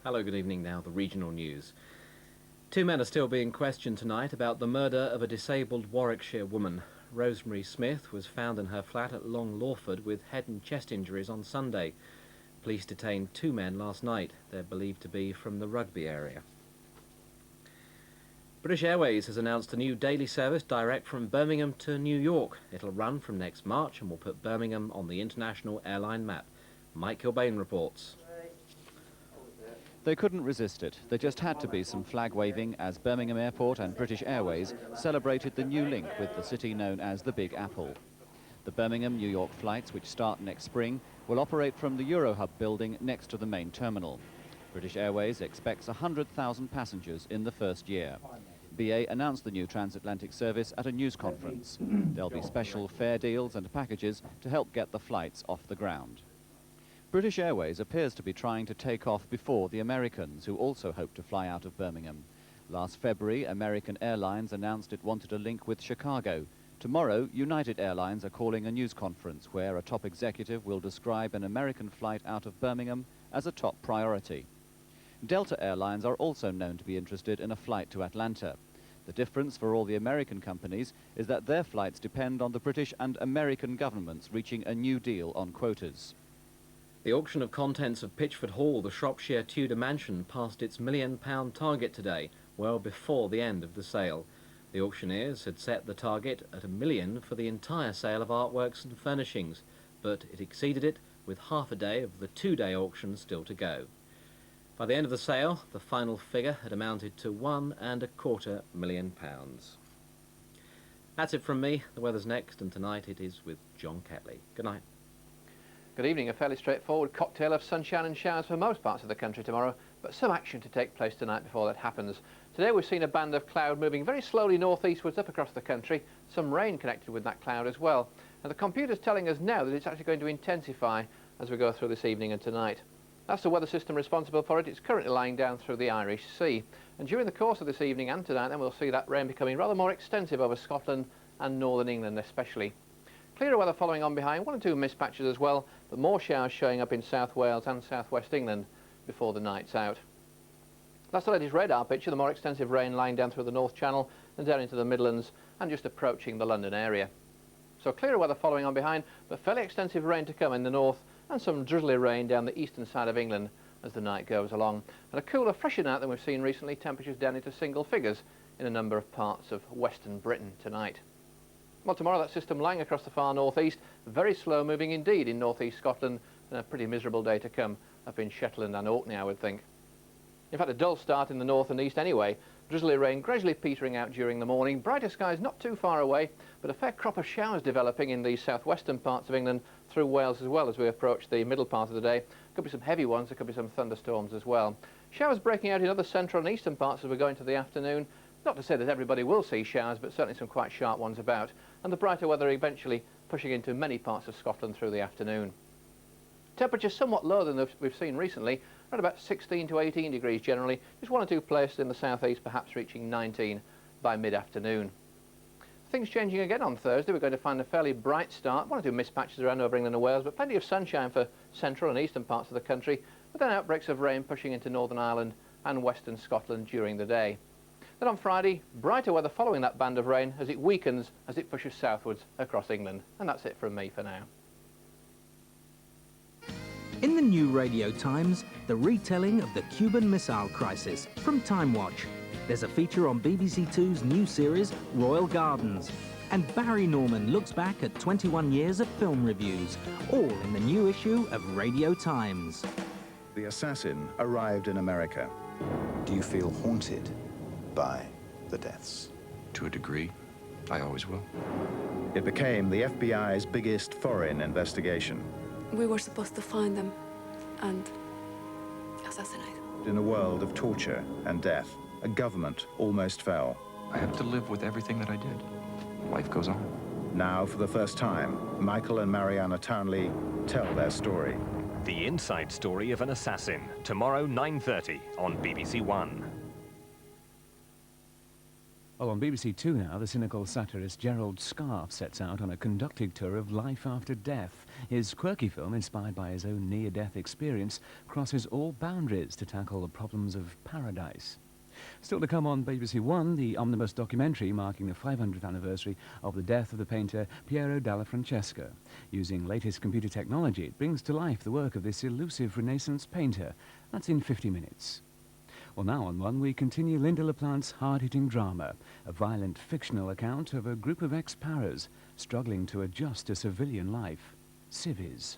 Hello, good evening now, the regional news. Two men are still being questioned tonight about the murder of a disabled Warwickshire woman. Rosemary Smith was found in her flat at Long Lawford with head and chest injuries on Sunday. Police detained two men last night. They're believed to be from the Rugby area. British Airways has announced a new daily service direct from Birmingham to New York. It'll run from next March and will put Birmingham on the international airline map. Mike Kilbane reports. They couldn't resist it. There just had to be some flag waving as Birmingham Airport and British Airways celebrated the new link with the city known as the Big Apple. The Birmingham-New York flights, which start next spring, will operate from the Eurohub building next to the main terminal. British Airways expects 100,000 passengers in the first year. BA announced the new transatlantic service at a news conference. There'll be special fare deals and packages to help get the flights off the ground. British Airways appears to be trying to take off before the Americans, who also hope to fly out of Birmingham. Last February, American Airlines announced it wanted a link with Chicago. Tomorrow, United Airlines are calling a news conference where a top executive will describe an American flight out of Birmingham as a top priority. Delta Airlines are also known to be interested in a flight to Atlanta. The difference for all the American companies is that their flights depend on the British and American governments reaching a new deal on quotas. The auction of contents of Pitchford Hall, the Shropshire Tudor mansion, passed its £1 million target today, well before the end of the sale. The auctioneers had set the target at £1 million for the entire sale of artworks and furnishings, but it exceeded it with half a day of the two-day auction still to go. By the end of the sale, the final figure had amounted to £1.25 million. That's it from me. The weather's next, and tonight it is with John Ketley. Good night. Good evening. A fairly straightforward cocktail of sunshine and showers for most parts of the country tomorrow, but some action to take place tonight before that happens. Today we've seen a band of cloud moving very slowly northeastwards up across the country, some rain connected with that cloud as well. And the computer's telling us now that it's actually going to intensify as we go through this evening and tonight. That's the weather system responsible for it. It's currently lying down through the Irish Sea. And during the course of this evening and tonight, then we'll see that rain becoming rather more extensive over Scotland and northern England especially. Clearer weather following on behind, one or two mist patches as well, but more showers showing up in South Wales and South West England before the night's out. That's the latest radar picture, the more extensive rain lying down through the North Channel and down into the Midlands and just approaching the London area. So clearer weather following on behind, but fairly extensive rain to come in the north and some drizzly rain down the eastern side of England as the night goes along. And a cooler, fresher night than we've seen recently, temperatures down into single figures in a number of parts of western Britain tonight. Well, tomorrow that system lying across the far northeast, very slow moving indeed in northeast Scotland, and a pretty miserable day to come up in Shetland and Orkney, I would think. In fact, a dull start in the north and east anyway. Drizzly rain gradually petering out during the morning. Brighter skies not too far away, but a fair crop of showers developing in the southwestern parts of England through Wales as well as we approach the middle part of the day. Could be some heavy ones, there could be some thunderstorms as well. Showers breaking out in other central and eastern parts as we go into the afternoon. Not to say that everybody will see showers, but certainly some quite sharp ones about. And the brighter weather eventually pushing into many parts of Scotland through the afternoon. Temperatures somewhat lower than we've seen recently, around about 16 to 18 degrees generally, just one or two places in the southeast perhaps reaching 19 by mid-afternoon. Things changing again on Thursday. We're going to find a fairly bright start, one or two mist patches around over England and Wales, but plenty of sunshine for central and eastern parts of the country, but then outbreaks of rain pushing into Northern Ireland and western Scotland during the day. Then on Friday, brighter weather following that band of rain as it weakens as it pushes southwards across England. And that's it from me for now. In the new Radio Times, the retelling of the Cuban Missile Crisis from Time Watch. There's a feature on BBC Two's new series, Royal Gardens. And Barry Norman looks back at 21 years of film reviews, all in the new issue of Radio Times. The assassin arrived in America. Do you feel haunted by the deaths? To a degree. I always will. It became the FBI's biggest foreign investigation. We were supposed to find them and assassinate them. In a world of torture and death, a government almost fell. I have to live with everything that I did. Life goes on. Now, for the first time, Michael and Mariana Townley tell their story. The inside story of an assassin, tomorrow 9:30 on BBC One. Well, on BBC Two now, the cynical satirist Gerald Scarfe sets out on a conducting tour of life after death. His quirky film, inspired by his own near-death experience, crosses all boundaries to tackle the problems of paradise. Still to come on BBC One, the omnibus documentary marking the 500th anniversary of the death of the painter Piero della Francesca. Using latest computer technology, it brings to life the work of this elusive Renaissance painter. That's in 50 minutes. Well, now on One, we continue Linda LaPlante's hard-hitting drama, a violent fictional account of a group of ex-paras struggling to adjust to civilian life. Civvies.